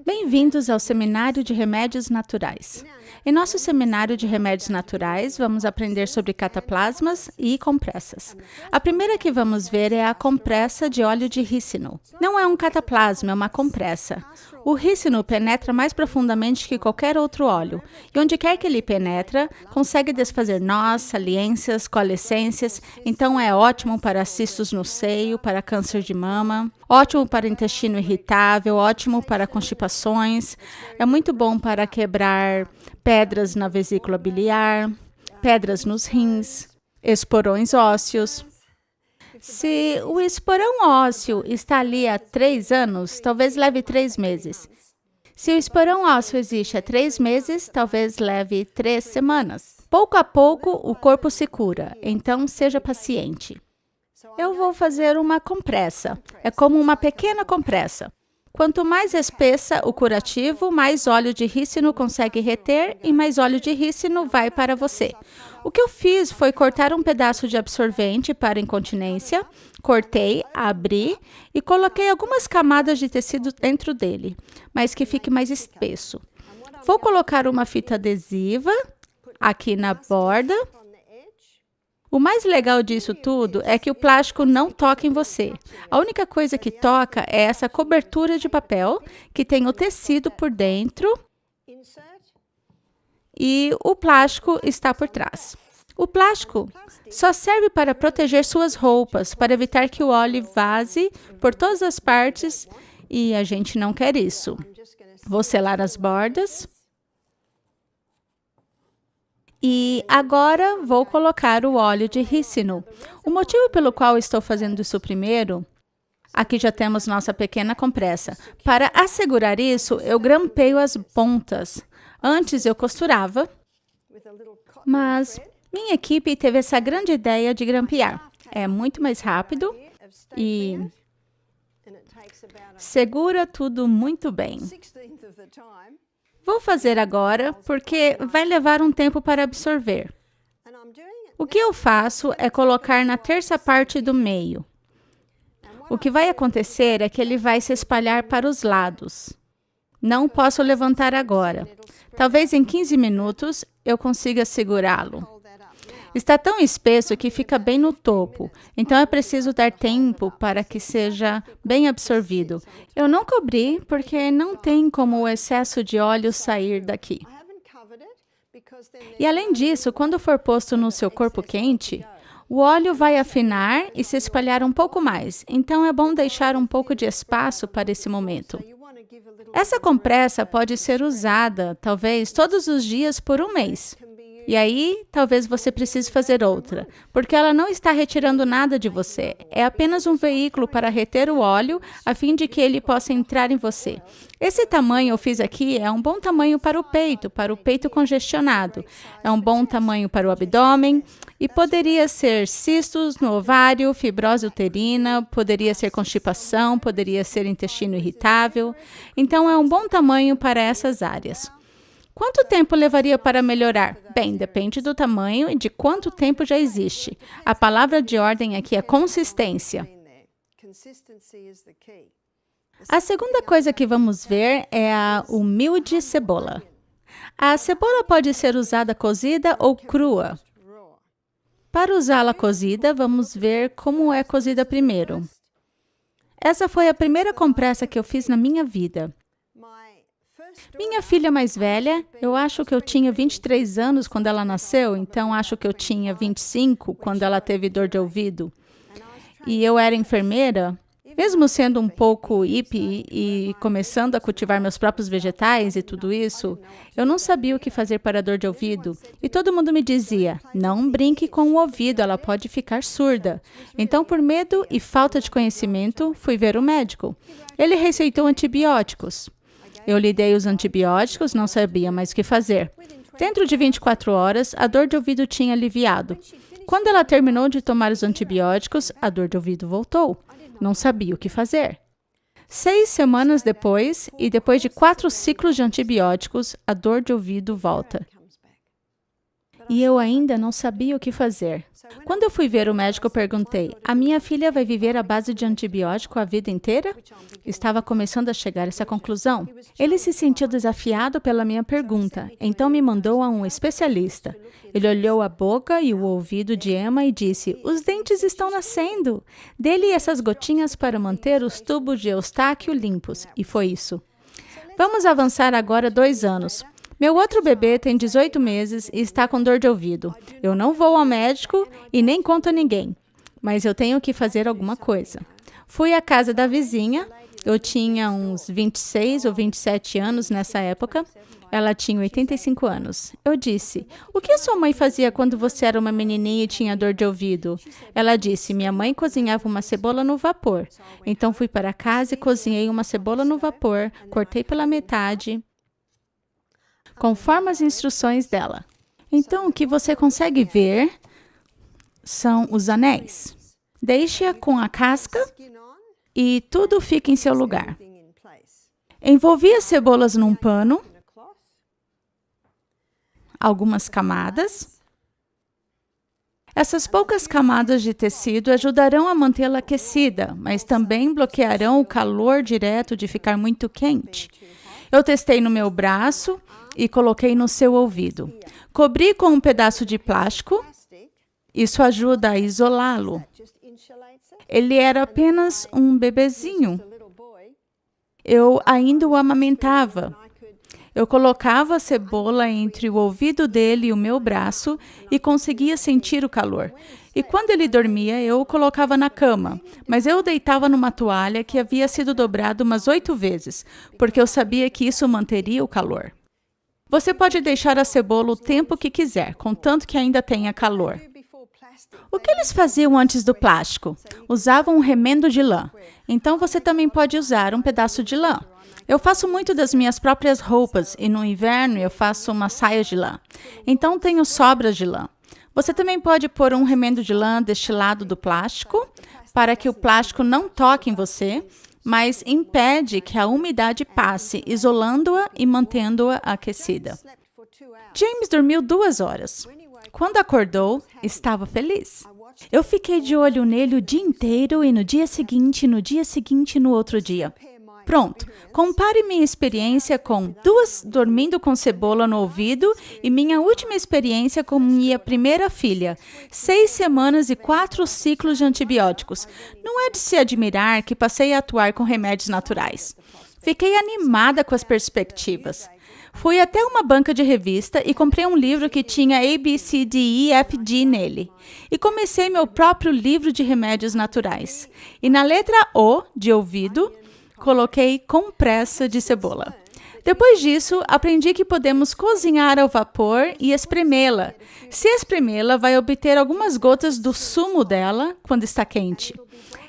Bem-vindos ao Seminário de Remédios Naturais. Em nosso Seminário de Remédios Naturais, vamos aprender sobre cataplasmas e compressas. A primeira que vamos ver é a compressa de óleo de rícino. Não é um cataplasma, é uma compressa. O rícino penetra mais profundamente que qualquer outro óleo, e onde quer que ele penetra, consegue desfazer nós, saliências, coalescências, então é ótimo para cistos no seio, para câncer de mama, ótimo para intestino irritável, ótimo para constipações, é muito bom para quebrar pedras na vesícula biliar, pedras nos rins, esporões ósseos. Se o esporão ósseo está ali há 3 anos, talvez leve 3 meses. Se o esporão ósseo existe há 3 meses, talvez leve 3 semanas. Pouco a pouco, o corpo se cura, então seja paciente. Eu vou fazer uma compressa. É como uma pequena compressa. Quanto mais espessa o curativo, mais óleo de rícino consegue reter e mais óleo de rícino vai para você. O que eu fiz foi cortar um pedaço de absorvente para incontinência, cortei, abri e coloquei algumas camadas de tecido dentro dele, mas que fique mais espesso. Vou colocar uma fita adesiva aqui na borda. O mais legal disso tudo é que o plástico não toca em você. A única coisa que toca é essa cobertura de papel, que tem o tecido por dentro e o plástico está por trás. O plástico só serve para proteger suas roupas, para evitar que o óleo vaze por todas as partes e a gente não quer isso. Vou selar as bordas. E agora vou colocar o óleo de rícino. O motivo pelo qual estou fazendo isso primeiro, aqui já temos nossa pequena compressa. Para assegurar isso, eu grampeio as pontas. Antes eu costurava, mas minha equipe teve essa grande ideia de grampear. É muito mais rápido e segura tudo muito bem. Vou fazer agora, porque vai levar um tempo para absorver. O que eu faço é colocar na terça parte do meio. O que vai acontecer é que ele vai se espalhar para os lados. Não posso levantar agora. Talvez em 15 minutos eu consiga segurá-lo. Está tão espesso que fica bem no topo, então é preciso dar tempo para que seja bem absorvido. Eu não cobri porque não tem como o excesso de óleo sair daqui. E além disso, quando for posto no seu corpo quente, o óleo vai afinar e se espalhar um pouco mais, então é bom deixar um pouco de espaço para esse momento. Essa compressa pode ser usada, talvez, todos os dias por 1 mês. E aí, talvez você precise fazer outra, porque ela não está retirando nada de você. É apenas um veículo para reter o óleo, a fim de que ele possa entrar em você. Esse tamanho eu fiz aqui é um bom tamanho para o peito congestionado. É um bom tamanho para o abdômen e poderia ser cistos no ovário, fibrose uterina, poderia ser constipação, poderia ser intestino irritável. Então, é um bom tamanho para essas áreas. Quanto tempo levaria para melhorar? Bem, depende do tamanho e de quanto tempo já existe. A palavra de ordem aqui é consistência. A segunda coisa que vamos ver é a humilde cebola. A cebola pode ser usada cozida ou crua. Para usá-la cozida, vamos ver como é cozida primeiro. Essa foi a primeira compressa que eu fiz na minha vida. Minha filha mais velha, eu acho que eu tinha 23 anos quando ela nasceu, então acho que eu tinha 25 quando ela teve dor de ouvido. E eu era enfermeira, mesmo sendo um pouco hippie e começando a cultivar meus próprios vegetais e tudo isso, eu não sabia o que fazer para a dor de ouvido. E todo mundo me dizia, não brinque com o ouvido, ela pode ficar surda. Então, por medo e falta de conhecimento, fui ver o médico. Ele receitou antibióticos. Eu lhe dei os antibióticos, não sabia mais o que fazer. Dentro de 24 horas, a dor de ouvido tinha aliviado. Quando ela terminou de tomar os antibióticos, a dor de ouvido voltou. Não sabia o que fazer. 6 semanas depois, e depois de 4 ciclos de antibióticos, a dor de ouvido volta. e eu ainda não sabia o que fazer. Quando eu fui ver o médico, eu perguntei: a minha filha vai viver à base de antibiótico a vida inteira? Estava começando a chegar a essa conclusão. Ele se sentiu desafiado pela minha pergunta, então me mandou a um especialista. Ele olhou a boca e o ouvido de Emma e disse: os dentes estão nascendo. Dê-lhe essas gotinhas para manter os tubos de Eustáquio limpos. E foi isso. Vamos avançar agora 2 anos. Meu outro bebê tem 18 meses e está com dor de ouvido. Eu não vou ao médico e nem conto a ninguém, mas eu tenho que fazer alguma coisa. Fui à casa da vizinha, eu tinha uns 26 ou 27 anos nessa época, ela tinha 85 anos. Eu disse: o que a sua mãe fazia quando você era uma menininha e tinha dor de ouvido? Ela disse: minha mãe cozinhava uma cebola no vapor. Então fui para casa e cozinhei uma cebola no vapor, cortei pela metade, conforme as instruções dela. Então, o que você consegue ver são os anéis. Deixe-a com a casca e tudo fica em seu lugar. Envolvi as cebolas num pano, algumas camadas. Essas poucas camadas de tecido ajudarão a mantê-la aquecida, mas também bloquearão o calor direto de ficar muito quente. Eu testei no meu braço e coloquei no seu ouvido. Cobri com um pedaço de plástico. Isso ajuda a isolá-lo. Ele era apenas um bebezinho. Eu ainda o amamentava. Eu colocava a cebola entre o ouvido dele e o meu braço e conseguia sentir o calor. E quando ele dormia, eu o colocava na cama, mas eu o deitava numa toalha que havia sido dobrada umas 8 vezes, porque eu sabia que isso manteria o calor. Você pode deixar a cebola o tempo que quiser, contanto que ainda tenha calor. O que eles faziam antes do plástico? Usavam um remendo de lã. Então você também pode usar um pedaço de lã. Eu faço muito das minhas próprias roupas e no inverno eu faço uma saia de lã. Então tenho sobras de lã. Você também pode pôr um remendo de lã deste lado do plástico para que o plástico não toque em você, mas impede que a umidade passe, isolando-a e mantendo-a aquecida. James dormiu 2 horas. Quando acordou, estava feliz. Eu fiquei de olho nele o dia inteiro e no dia seguinte, e no outro dia. Pronto, compare minha experiência com 2 dormindo com cebola no ouvido e minha última experiência com minha primeira filha, 6 semanas e 4 ciclos de antibióticos. Não é de se admirar que passei a atuar com remédios naturais. Fiquei animada com as perspectivas. Fui até uma banca de revista e comprei um livro que tinha A, B, C, D, E, F, G nele. E comecei meu próprio livro de remédios naturais. E na letra O, de ouvido, coloquei compressa de cebola. Depois disso, aprendi que podemos cozinhar ao vapor e espremê-la. Se espremê-la, vai obter algumas gotas do sumo dela quando está quente.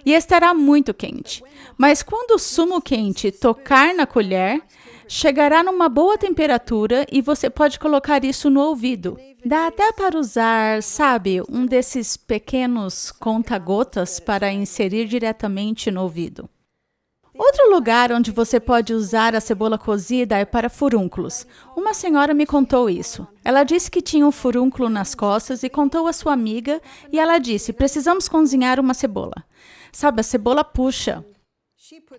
E estará muito quente. Mas quando o sumo quente tocar na colher, chegará numa boa temperatura e você pode colocar isso no ouvido. Dá até para usar, sabe, um desses pequenos conta-gotas para inserir diretamente no ouvido. Outro lugar onde você pode usar a cebola cozida é para furúnculos. Uma senhora me contou isso. Ela disse que tinha um furúnculo nas costas e contou à sua amiga e ela disse: precisamos cozinhar uma cebola. Sabe, a cebola puxa.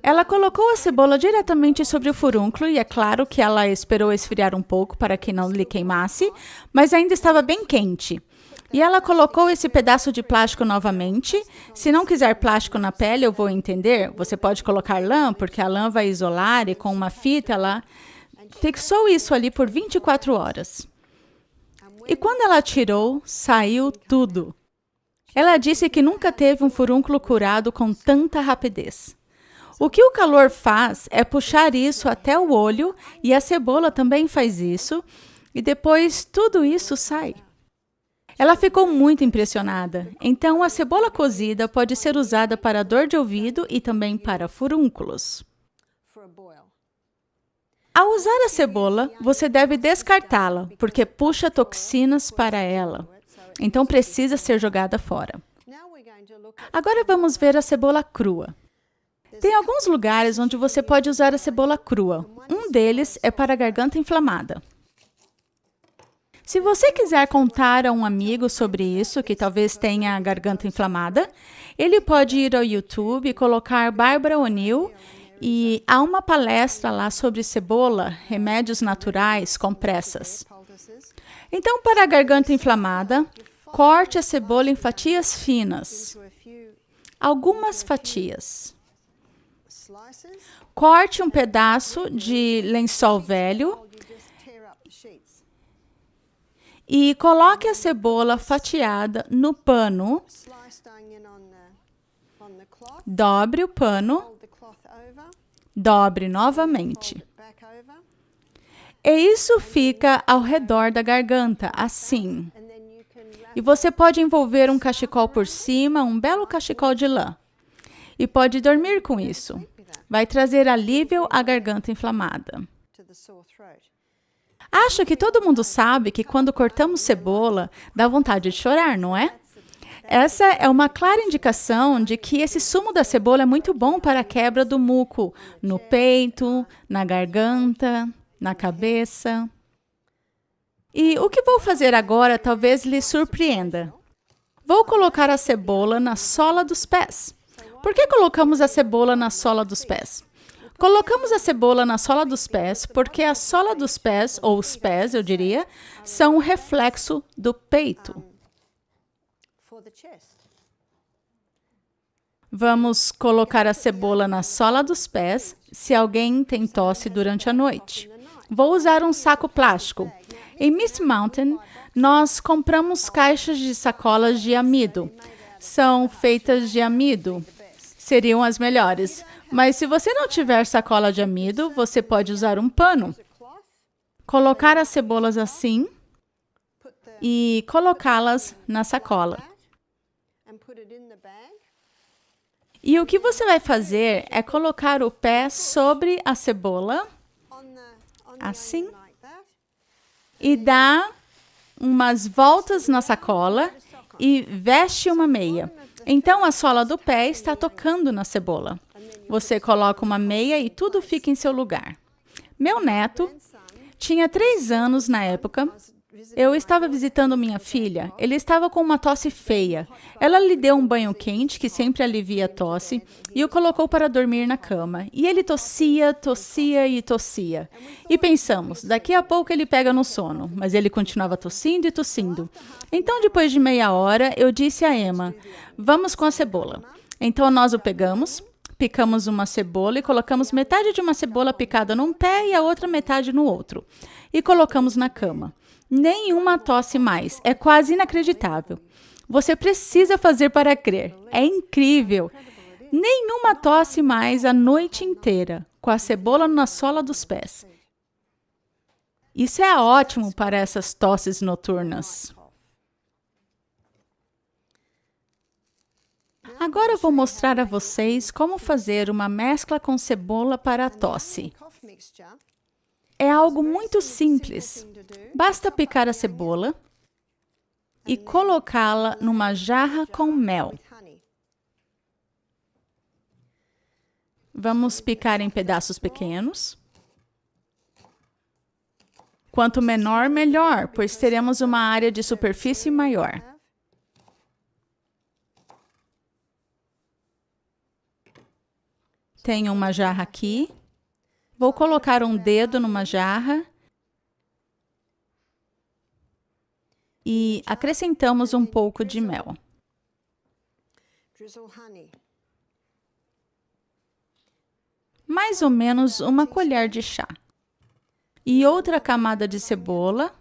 Ela colocou a cebola diretamente sobre o furúnculo e é claro que ela esperou esfriar um pouco para que não lhe queimasse, mas ainda estava bem quente. E ela colocou esse pedaço de plástico novamente. Se não quiser plástico na pele, eu vou entender. Você pode colocar lã, porque a lã vai isolar e com uma fita ela fixou isso ali por 24 horas. E quando ela tirou, saiu tudo. Ela disse que nunca teve um furúnculo curado com tanta rapidez. O que o calor faz é puxar isso até o olho, e a cebola também faz isso, e depois tudo isso sai. Ela ficou muito impressionada. Então, a cebola cozida pode ser usada para dor de ouvido e também para furúnculos. Ao usar a cebola, você deve descartá-la, porque puxa toxinas para ela. Então, precisa ser jogada fora. Agora vamos ver a cebola crua. Tem alguns lugares onde você pode usar a cebola crua. Um deles é para a garganta inflamada. Se você quiser contar a um amigo sobre isso, que talvez tenha a garganta inflamada, ele pode ir ao YouTube e colocar Barbara O'Neill e há uma palestra lá sobre cebola, remédios naturais, compressas. Então, para a garganta inflamada, corte a cebola em fatias finas. Algumas fatias. Corte um pedaço de lençol velho e coloque a cebola fatiada no pano. Dobre o pano. Dobre novamente. E isso fica ao redor da garganta, assim. E você pode envolver um cachecol por cima, um belo cachecol de lã. E pode dormir com isso. Vai trazer alívio à garganta inflamada. Acho que todo mundo sabe que quando cortamos cebola, dá vontade de chorar, não é? Essa é uma clara indicação de que esse sumo da cebola é muito bom para a quebra do muco no peito, na garganta, na cabeça. E o que vou fazer agora talvez lhe surpreenda. Vou colocar a cebola na sola dos pés. Por que colocamos a cebola na sola dos pés? Colocamos a cebola na sola dos pés porque a sola dos pés, ou os pés, eu diria, são um reflexo do peito. Vamos colocar a cebola na sola dos pés se alguém tem tosse durante a noite. Vou usar um saco plástico. Em Mist Mountain, nós compramos caixas de sacolas de amido. São feitas de amido. Seriam as melhores. Mas se você não tiver sacola de amido, você pode usar um pano. Colocar as cebolas assim e colocá-las na sacola. E o que você vai fazer é colocar o pé sobre a cebola, assim, e dá umas voltas na sacola e veste uma meia. Então, a sola do pé está tocando na cebola. Você coloca uma meia e tudo fica em seu lugar. Meu neto tinha 3 anos na época. Eu estava visitando minha filha. Ele estava com uma tosse feia. Ela lhe deu um banho quente, que sempre alivia a tosse, e o colocou para dormir na cama. E ele tossia, tossia e tossia. E pensamos, daqui a pouco ele pega no sono. Mas ele continuava tossindo e tossindo. Então, depois de meia hora, eu disse a Emma, vamos com a cebola. Então, nós o pegamos, picamos uma cebola e colocamos metade de uma cebola picada num pé e a outra metade no outro. E colocamos na cama. Nenhuma tosse mais. É quase inacreditável. Você precisa fazer para crer. É incrível. Nenhuma tosse mais a noite inteira, com a cebola na sola dos pés. Isso é ótimo para essas tosses noturnas. Agora vou mostrar a vocês como fazer uma mescla com cebola para a tosse. É algo muito simples. Basta picar a cebola e colocá-la numa jarra com mel. Vamos picar em pedaços pequenos. Quanto menor, melhor, pois teremos uma área de superfície maior. Tenho uma jarra aqui. Vou colocar um dedo numa jarra e acrescentamos um pouco de mel. Mais ou menos uma colher de chá. E outra camada de cebola,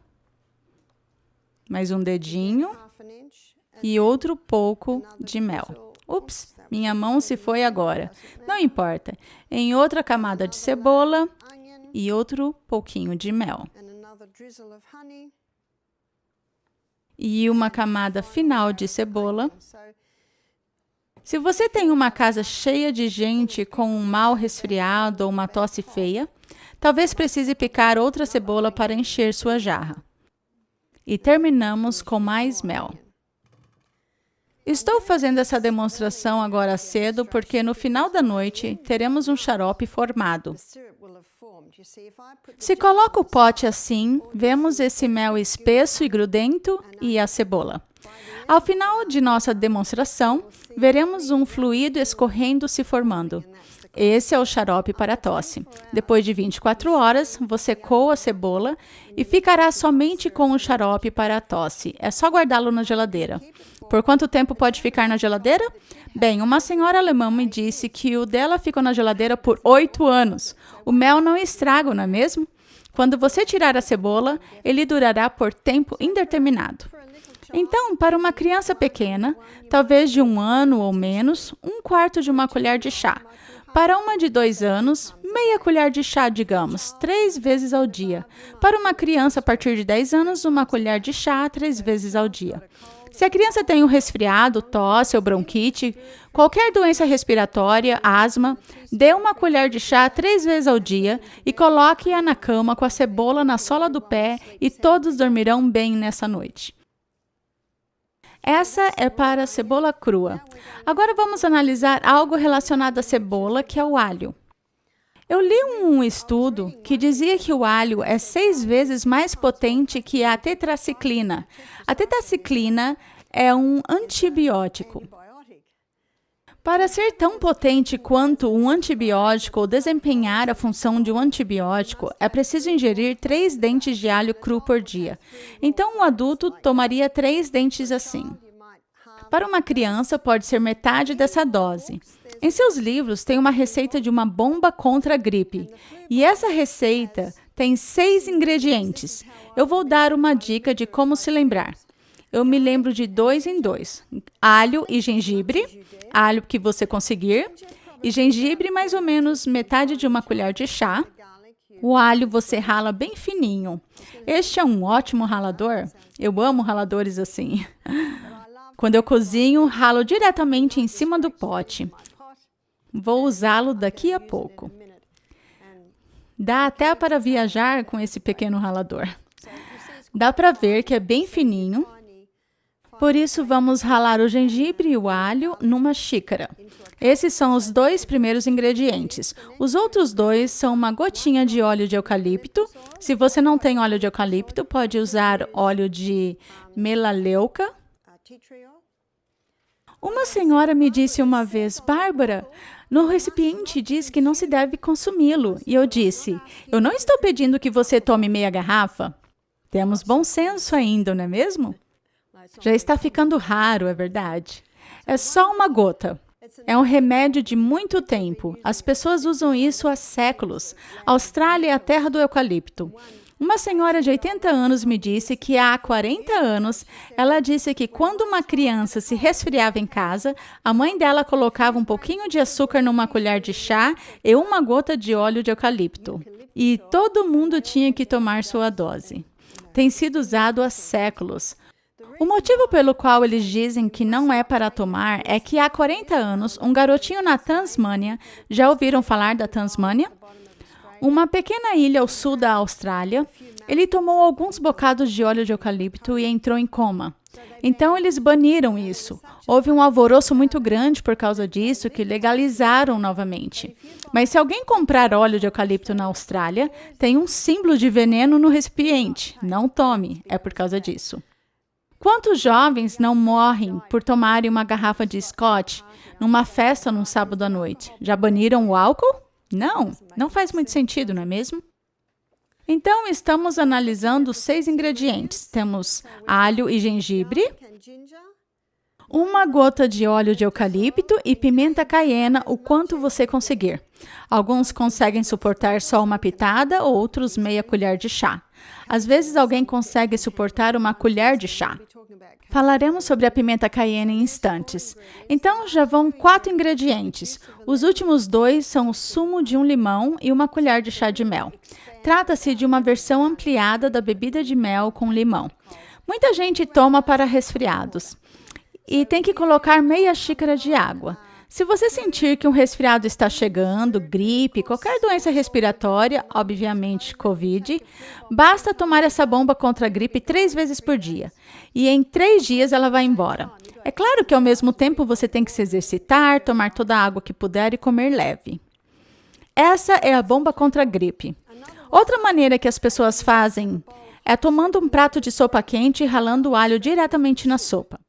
mais um dedinho e outro pouco de mel. Ups, minha mão se foi agora. Não importa. Em outra camada de cebola e outro pouquinho de mel. E uma camada final de cebola. Se você tem uma casa cheia de gente com um mau resfriado ou uma tosse feia, talvez precise picar outra cebola para encher sua jarra. E terminamos com mais mel. Estou fazendo essa demonstração agora cedo porque no final da noite teremos um xarope formado. Se coloca o pote assim, vemos esse mel espesso e grudento e a cebola. Ao final de nossa demonstração, veremos um fluido escorrendo se formando. Esse é o xarope para a tosse. Depois de 24 horas, você coa a cebola e ficará somente com o xarope para a tosse. É só guardá-lo na geladeira. Por quanto tempo pode ficar na geladeira? Bem, uma senhora alemã me disse que o dela ficou na geladeira por 8 anos. O mel não estraga, não é mesmo? Quando você tirar a cebola, ele durará por tempo indeterminado. Então, para uma criança pequena, talvez de 1 ano ou menos, 1/4 de uma colher de chá. Para uma de 2 anos, meia colher de chá, digamos, 3 vezes ao dia. Para uma criança a partir de 10 anos, uma colher de chá 3 vezes ao dia. Se a criança tem um resfriado, tosse ou bronquite, qualquer doença respiratória, asma, dê uma colher de chá 3 vezes ao dia e coloque-a na cama com a cebola na sola do pé e todos dormirão bem nessa noite. Essa é para a cebola crua. Agora vamos analisar algo relacionado à cebola, que é o alho. Eu li um estudo que dizia que o alho é 6 vezes mais potente que a tetraciclina. A tetraciclina é um antibiótico. Para ser tão potente quanto um antibiótico ou desempenhar a função de um antibiótico, é preciso ingerir 3 dentes de alho cru por dia. Então, um adulto tomaria 3 dentes assim. Para uma criança, pode ser metade dessa dose. Em seus livros, tem uma receita de uma bomba contra a gripe. E essa receita tem 6 ingredientes. Eu vou dar uma dica de como se lembrar. Eu me lembro de 2 em 2. Alho e gengibre, alho que você conseguir, e gengibre mais ou menos metade de uma colher de chá. O alho você rala bem fininho. Este é um ótimo ralador. Eu amo raladores assim. Quando eu cozinho, ralo diretamente em cima do pote. Vou usá-lo daqui a pouco. Dá até para viajar com esse pequeno ralador. Dá para ver que é bem fininho. Por isso, vamos ralar o gengibre e o alho numa xícara. Esses são os 2 primeiros ingredientes. Os outros 2 são uma gotinha de óleo de eucalipto. Se você não tem óleo de eucalipto, pode usar óleo de melaleuca. Uma senhora me disse uma vez, Bárbara, no recipiente diz que não se deve consumi-lo. E eu disse, eu não estou pedindo que você tome meia garrafa. Temos bom senso ainda, não é mesmo? Já está ficando raro, é verdade. É só uma gota. É um remédio de muito tempo. As pessoas usam isso há séculos. A Austrália é a terra do eucalipto. Uma senhora de 80 anos me disse que há 40 anos, ela disse que quando uma criança se resfriava em casa, a mãe dela colocava um pouquinho de açúcar numa colher de chá e uma gota de óleo de eucalipto. E todo mundo tinha que tomar sua dose. Tem sido usado há séculos. O motivo pelo qual eles dizem que não é para tomar é que há 40 anos, um garotinho na Tasmânia, já ouviram falar da Tasmânia? Uma pequena ilha ao sul da Austrália, ele tomou alguns bocados de óleo de eucalipto e entrou em coma. Então, eles baniram isso. Houve um alvoroço muito grande por causa disso, que legalizaram novamente. Mas se alguém comprar óleo de eucalipto na Austrália, tem um símbolo de veneno no recipiente. Não tome, é por causa disso. Quantos jovens não morrem por tomarem uma garrafa de Scotch numa festa num sábado à noite? Já baniram o álcool? Não faz muito sentido, não é mesmo? Então, estamos analisando 6 ingredientes. Temos alho e gengibre, 1 gota de óleo de eucalipto e pimenta caiena, o quanto você conseguir. Alguns conseguem suportar só uma pitada, outros meia colher de chá. Às vezes, alguém consegue suportar uma colher de chá. Falaremos sobre a pimenta caiena em instantes. Então, já vão 4 ingredientes. Os últimos 2 são o sumo de um limão e 1 colher de chá de mel. Trata-se de uma versão ampliada da bebida de mel com limão. Muita gente toma para resfriados. E tem que colocar meia xícara de água. Se você sentir que um resfriado está chegando, gripe, qualquer doença respiratória, obviamente Covid, basta tomar essa bomba contra a gripe 3 vezes por dia. E em 3 dias ela vai embora. É claro que ao mesmo tempo você tem que se exercitar, tomar toda a água que puder e comer leve. Essa é a bomba contra a gripe. Outra maneira que as pessoas fazem é tomando um prato de sopa quente e ralando o alho diretamente na sopa.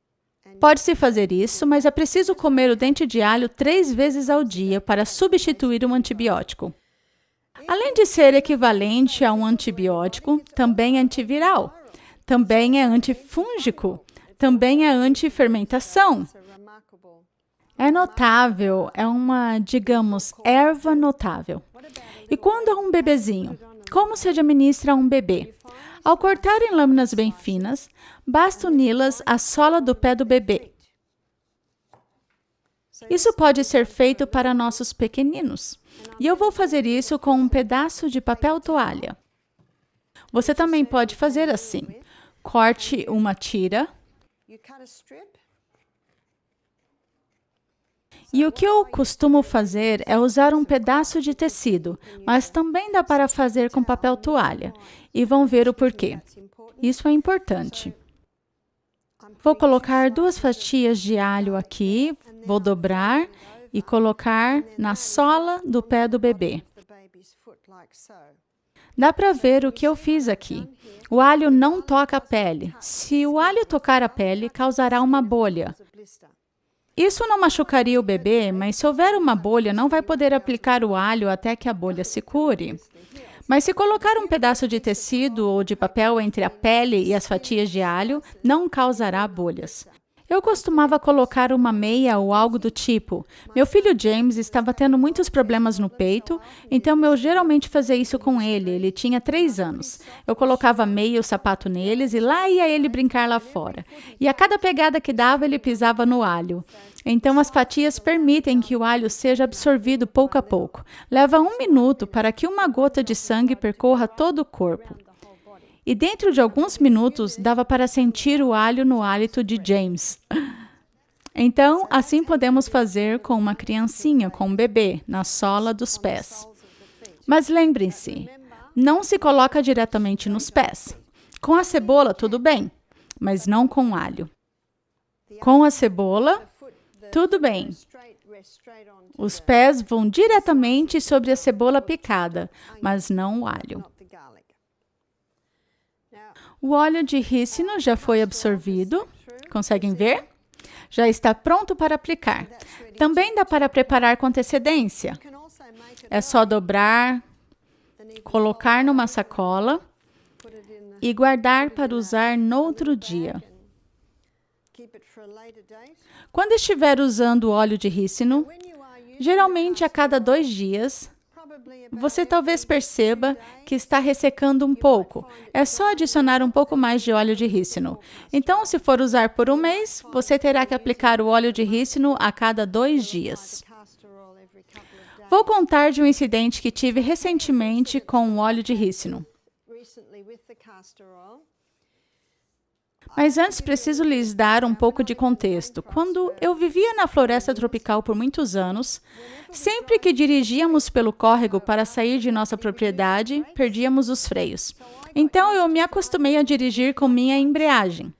Pode-se fazer isso, mas é preciso comer o dente de alho 3 vezes ao dia para substituir um antibiótico. Além de ser equivalente a um antibiótico, também é antiviral, também é antifúngico, também é antifermentação. É notável, é uma, digamos, erva notável. E quando é um bebezinho? Como se administra a um bebê? Ao cortar em lâminas bem finas, basta uni-las à sola do pé do bebê. Isso pode ser feito para nossos pequeninos. E eu vou fazer isso com um pedaço de papel toalha. Você também pode fazer assim. Corte uma tira. E o que eu costumo fazer é usar um pedaço de tecido, mas também dá para fazer com papel toalha. E vão ver o porquê. Isso é importante. Vou colocar 2 fatias de alho aqui, vou dobrar e colocar na sola do pé do bebê. Dá para ver o que eu fiz aqui. O alho não toca a pele. Se o alho tocar a pele, causará uma bolha. Isso não machucaria o bebê, mas se houver uma bolha, não vai poder aplicar o alho até que a bolha se cure. Mas se colocar um pedaço de tecido ou de papel entre a pele e as fatias de alho, não causará bolhas. Eu costumava colocar uma meia ou algo do tipo. Meu filho James estava tendo muitos problemas no peito, então eu geralmente fazia isso com ele. Ele tinha 3 anos. Eu colocava meia ou sapato neles e lá ia ele brincar lá fora. E a cada pegada que dava, ele pisava no alho. Então, as fatias permitem que o alho seja absorvido pouco a pouco. Leva 1 minuto para que uma gota de sangue percorra todo o corpo. E dentro de alguns minutos, dava para sentir o alho no hálito de James. Então, assim podemos fazer com uma criancinha, com um bebê, na sola dos pés. Mas lembrem-se, não se coloca diretamente nos pés. Com a cebola, tudo bem, mas não com alho. Com a cebola, tudo bem. Os pés vão diretamente sobre a cebola picada, mas não o alho. O óleo de rícino já foi absorvido. Conseguem ver? Já está pronto para aplicar. Também dá para preparar com antecedência. É só dobrar, colocar numa sacola e guardar para usar no outro dia. Quando estiver usando o óleo de rícino, geralmente a cada 2 dias, você talvez perceba que está ressecando um pouco. É só adicionar um pouco mais de óleo de rícino. Então, se for usar por 1 mês, você terá que aplicar o óleo de rícino a cada 2 dias. Vou contar de um incidente que tive recentemente com o óleo de rícino. Mas antes preciso lhes dar um pouco de contexto. Quando eu vivia na floresta tropical por muitos anos, sempre que dirigíamos pelo córrego para sair de nossa propriedade, perdíamos os freios. Então eu me acostumei a dirigir com minha embreagem.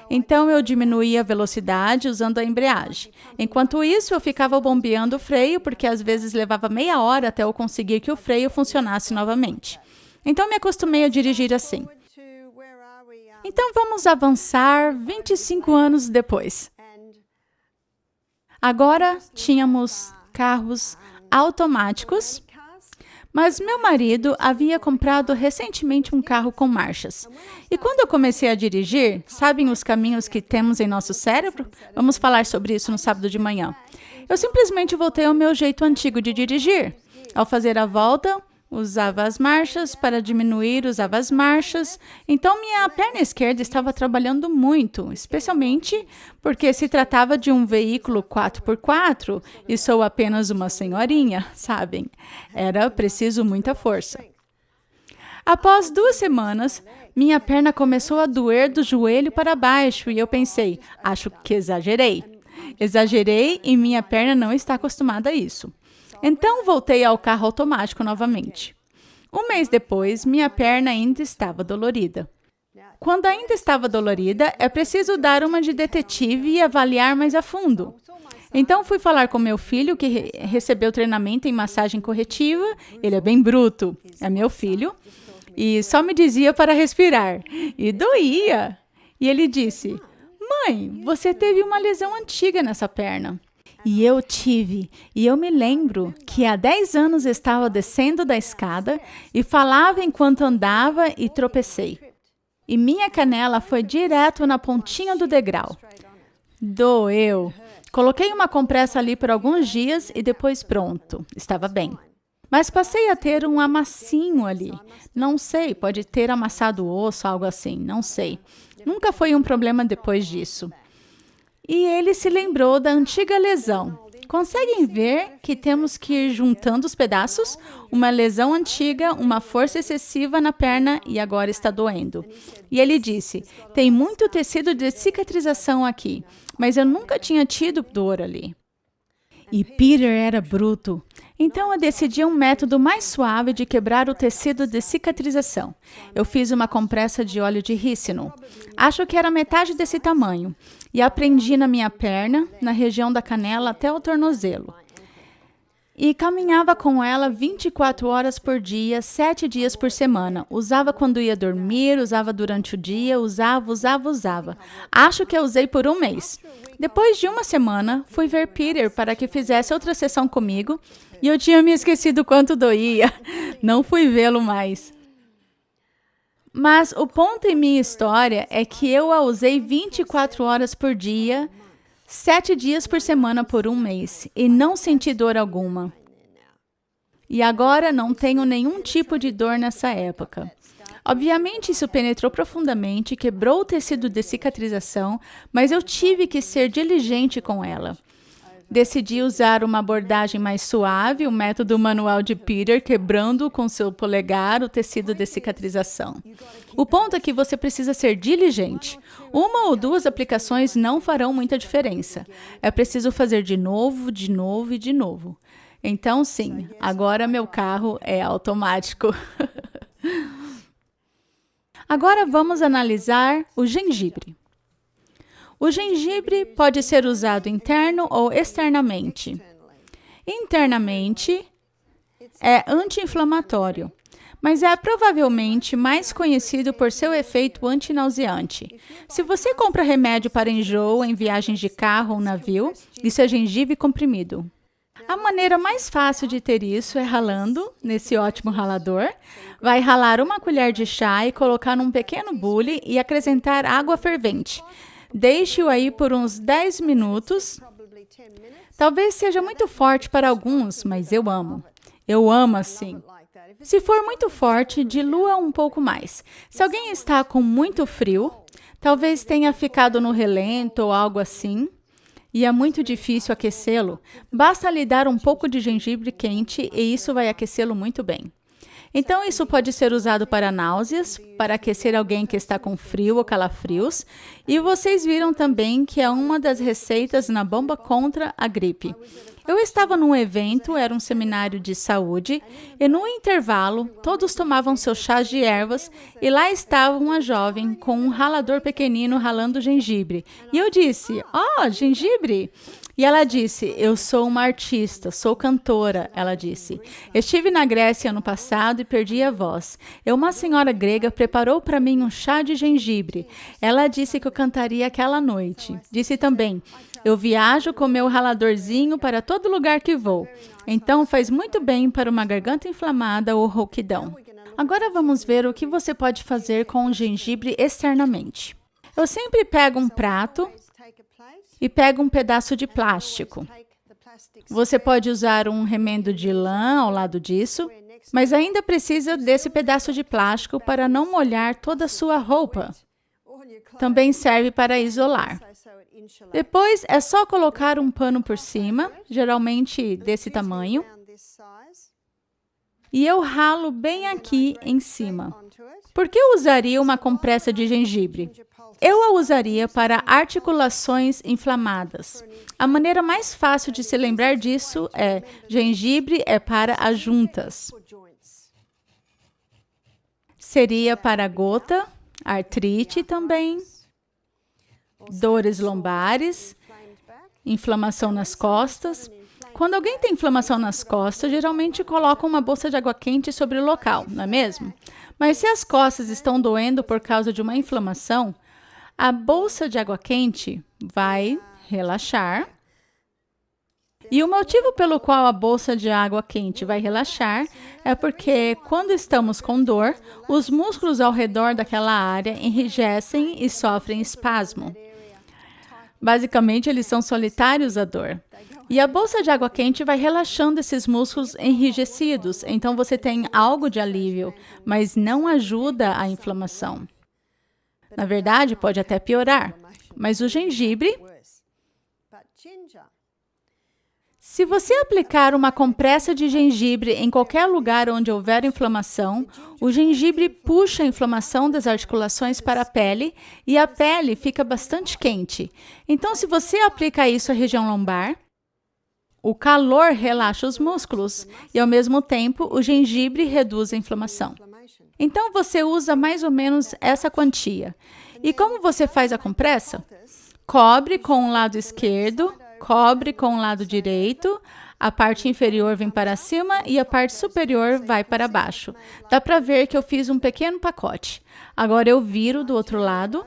Então eu diminuía a velocidade usando a embreagem. Enquanto isso, eu ficava bombeando o freio, porque às vezes levava meia hora até eu conseguir que o freio funcionasse novamente. Então me acostumei a dirigir assim. Então, vamos avançar 25 anos depois. Agora, tínhamos carros automáticos, mas meu marido havia comprado recentemente um carro com marchas. E quando eu comecei a dirigir, sabem os caminhos que temos em nosso cérebro? Vamos falar sobre isso no sábado de manhã. Eu simplesmente voltei ao meu jeito antigo de dirigir. Ao fazer a volta, usava as marchas, para diminuir, usava as marchas. Então, minha perna esquerda estava trabalhando muito, especialmente porque se tratava de um veículo 4x4 e sou apenas uma senhorinha, sabem? Era preciso muita força. Após 2 semanas, minha perna começou a doer do joelho para baixo e eu pensei, acho que exagerei. Exagerei e minha perna não está acostumada a isso. Então, voltei ao carro automático novamente. 1 mês depois, minha perna ainda estava dolorida. Quando ainda estava dolorida, é preciso dar uma de detetive e avaliar mais a fundo. Então fui falar com meu filho, que recebeu treinamento em massagem corretiva. Ele é bem bruto, é meu filho. E só me dizia para respirar. E doía. E ele disse, mãe, você teve uma lesão antiga nessa perna. E eu tive. E eu me lembro que há 10 anos estava descendo da escada e falava enquanto andava e tropecei. E minha canela foi direto na pontinha do degrau. Doeu. Coloquei uma compressa ali por alguns dias e depois pronto, estava bem. Mas passei a ter um amassinho ali. Não sei, pode ter amassado o osso, algo assim, não sei. Nunca foi um problema depois disso. E ele se lembrou da antiga lesão. Conseguem ver que temos que ir juntando os pedaços? Uma lesão antiga, uma força excessiva na perna e agora está doendo. E ele disse, tem muito tecido de cicatrização aqui, mas eu nunca tinha tido dor ali. E Peter era bruto. Então eu decidi um método mais suave de quebrar o tecido de cicatrização. Eu fiz uma compressa de óleo de rícino. Acho que era metade desse tamanho. E aprendi na minha perna, na região da canela até o tornozelo. E caminhava com ela 24 horas por dia, 7 dias por semana. Usava quando ia dormir, usava durante o dia, usava. Acho que eu usei por um mês. Depois de uma semana, fui ver Peter para que fizesse outra sessão comigo e eu tinha me esquecido quanto doía. Não fui vê-lo mais. Mas o ponto em minha história é que eu a usei 24 horas por dia, 7 dias por semana por um mês e não senti dor alguma. E agora não tenho nenhum tipo de dor nessa época. Obviamente, isso penetrou profundamente, quebrou o tecido de cicatrização, mas eu tive que ser diligente com ela. Decidi usar uma abordagem mais suave, o método manual de Peter, quebrando com seu polegar o tecido de cicatrização. O ponto é que você precisa ser diligente. Uma ou duas aplicações não farão muita diferença. É preciso fazer de novo e de novo. Então, sim, agora meu carro é automático. Agora vamos analisar o gengibre. O gengibre pode ser usado interno ou externamente. Internamente, é anti-inflamatório, mas é provavelmente mais conhecido por seu efeito antinauseante. Se você compra remédio para enjoo em viagens de carro ou navio, isso é gengibre comprimido. A maneira mais fácil de ter isso é ralando, nesse ótimo ralador. Vai ralar uma colher de chá e colocar num pequeno bule e acrescentar água fervente. Deixe-o aí por uns 10 minutos. Talvez seja muito forte para alguns, mas eu amo. Eu amo assim. Se for muito forte, dilua um pouco mais. Se alguém está com muito frio, talvez tenha ficado no relento ou algo assim, e é muito difícil aquecê-lo, basta lhe dar um pouco de gengibre quente e isso vai aquecê-lo muito bem. Então, isso pode ser usado para náuseas, para aquecer alguém que está com frio ou calafrios. E vocês viram também que é uma das receitas na bomba contra a gripe. Eu estava num evento, era um seminário de saúde, e no intervalo, todos tomavam seus chás de ervas, e lá estava uma jovem com um ralador pequenino ralando gengibre. E eu disse, gengibre! E ela disse, eu sou uma artista, sou cantora, ela disse. Estive na Grécia ano passado e perdi a voz. E uma senhora grega preparou para mim um chá de gengibre. Ela disse que eu cantaria aquela noite. Disse também, eu viajo com meu raladorzinho para todo lugar que vou. Então faz muito bem para uma garganta inflamada ou rouquidão. Agora vamos ver o que você pode fazer com o gengibre externamente. Eu sempre pego um prato e pego um pedaço de plástico. Você pode usar um remendo de lã ao lado disso, mas ainda precisa desse pedaço de plástico para não molhar toda a sua roupa. Também serve para isolar. Depois, é só colocar um pano por cima, geralmente desse tamanho, e eu ralo bem aqui em cima. Por que eu usaria uma compressa de gengibre? Eu a usaria para articulações inflamadas. A maneira mais fácil de se lembrar disso é gengibre é para as juntas. Seria para gota, artrite também, dores lombares inflamação nas costas. Quando alguém tem inflamação nas costas, geralmente colocam uma bolsa de água quente sobre o local, não é mesmo? Mas se as costas estão doendo por causa de uma inflamação, a bolsa de água quente vai relaxar. E o motivo pelo qual a bolsa de água quente vai relaxar é porque, quando estamos com dor, os músculos ao redor daquela área enrijecem e sofrem espasmo. Basicamente, eles são solitários à dor. E a bolsa de água quente vai relaxando esses músculos enrijecidos, então você tem algo de alívio, mas não ajuda a inflamação. Na verdade, pode até piorar, mas o gengibre... Se você aplicar uma compressa de gengibre em qualquer lugar onde houver inflamação, o gengibre puxa a inflamação das articulações para a pele e a pele fica bastante quente. Então, se você aplica isso à região lombar, o calor relaxa os músculos e, ao mesmo tempo, o gengibre reduz a inflamação. Então, você usa mais ou menos essa quantia. E como você faz a compressa? Cobre com o lado esquerdo, cobre com o lado direito, a parte inferior vem para cima e a parte superior vai para baixo. Dá para ver que eu fiz um pequeno pacote. Agora eu viro do outro lado.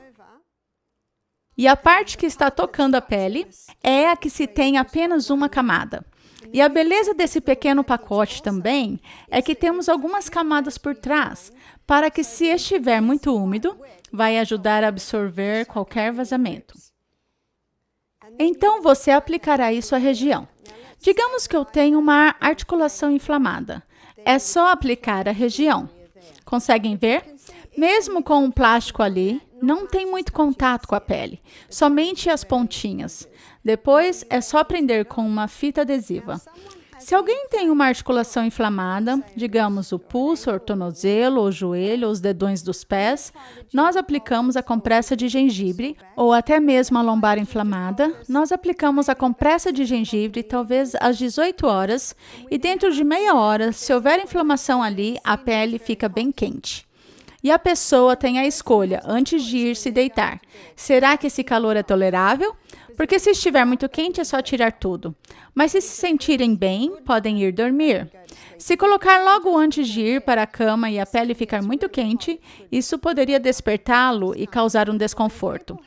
E a parte que está tocando a pele é a que se tem apenas uma camada. E a beleza desse pequeno pacote também é que temos algumas camadas por trás, para que, se estiver muito úmido, vai ajudar a absorver qualquer vazamento. Então, você aplicará isso à região. Digamos que eu tenho uma articulação inflamada. É só aplicar a região. Conseguem ver? Mesmo com o plástico ali, não tem muito contato com a pele, somente as pontinhas. Depois, é só prender com uma fita adesiva. Se alguém tem uma articulação inflamada, digamos o pulso, o tornozelo, o joelho, os dedões dos pés, nós aplicamos a compressa de gengibre, ou até mesmo a lombar inflamada, nós aplicamos a compressa de gengibre talvez às 18 horas, e dentro de meia hora, se houver inflamação ali, a pele fica bem quente. E a pessoa tem a escolha, antes de ir se deitar. Será que esse calor é tolerável? Porque se estiver muito quente, é só tirar tudo. Mas se sentirem bem, podem ir dormir. Se colocar logo antes de ir para a cama e a pele ficar muito quente, isso poderia despertá-lo e causar um desconforto.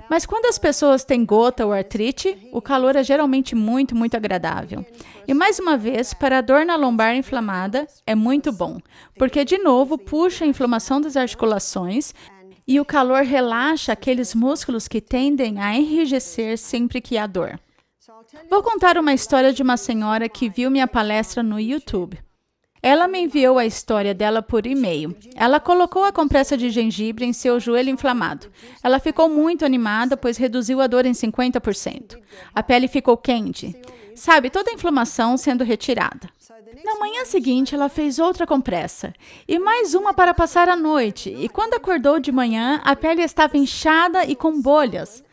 Mas quando as pessoas têm gota ou artrite, o calor é geralmente muito agradável. E mais uma vez, para a dor na lombar inflamada, é muito bom, porque de novo puxa a inflamação das articulações e o calor relaxa aqueles músculos que tendem a enrijecer sempre que há dor. Vou contar uma história de uma senhora que viu minha palestra no YouTube. Ela me enviou a história dela por e-mail. Ela colocou a compressa de gengibre em seu joelho inflamado. Ela ficou muito animada, pois reduziu a dor em 50%. A pele ficou quente. Sabe, toda a inflamação sendo retirada. Na manhã seguinte, ela fez outra compressa. E mais uma para passar a noite. E quando acordou de manhã, a pele estava inchada e com bolhas.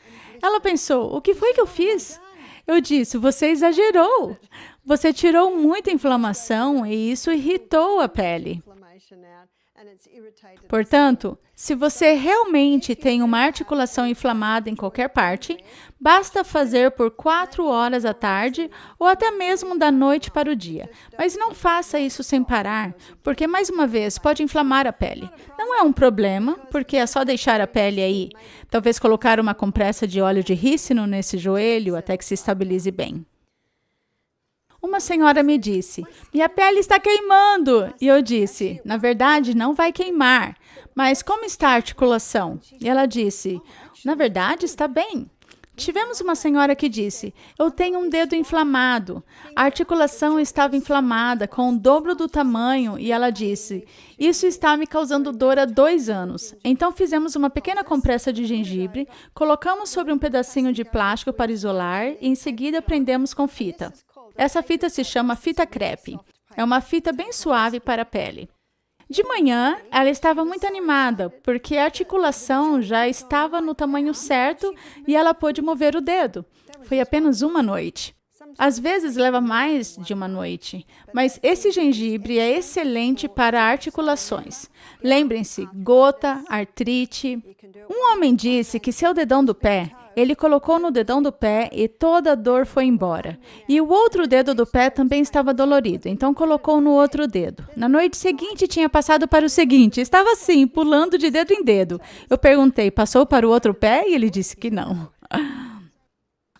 Ela pensou, o que foi que eu fiz? Eu disse, você exagerou. Você tirou muita inflamação e isso irritou a pele. Portanto, se você realmente tem uma articulação inflamada em qualquer parte, basta fazer por 4 horas à tarde ou até mesmo da noite para o dia. Mas não faça isso sem parar, porque, mais uma vez, pode inflamar a pele. Não é um problema, porque é só deixar a pele aí. Talvez colocar uma compressa de óleo de rícino nesse joelho até que se estabilize bem. Uma senhora me disse, minha pele está queimando. E eu disse, na verdade, não vai queimar. Mas como está a articulação? E ela disse, na verdade, está bem. Tivemos uma senhora que disse, eu tenho um dedo inflamado. A articulação estava inflamada, com o dobro do tamanho. E ela disse, isso está me causando dor há 2 anos. Então fizemos uma pequena compressa de gengibre, colocamos sobre um pedacinho de plástico para isolar e em seguida prendemos com fita. Essa fita se chama fita crepe. É uma fita bem suave para a pele. De manhã, ela estava muito animada, porque a articulação já estava no tamanho certo e ela pôde mover o dedo. Foi apenas uma noite. Às vezes leva mais de uma noite, mas esse gengibre é excelente para articulações. Lembrem-se, gota, artrite. Um homem disse que seu dedão do pé Ele colocou no dedão do pé e toda a dor foi embora. E o outro dedo do pé também estava dolorido, então colocou no outro dedo. Na noite seguinte, tinha passado para o seguinte. Estava assim, pulando de dedo em dedo. Eu perguntei, passou para o outro pé? E ele disse que não.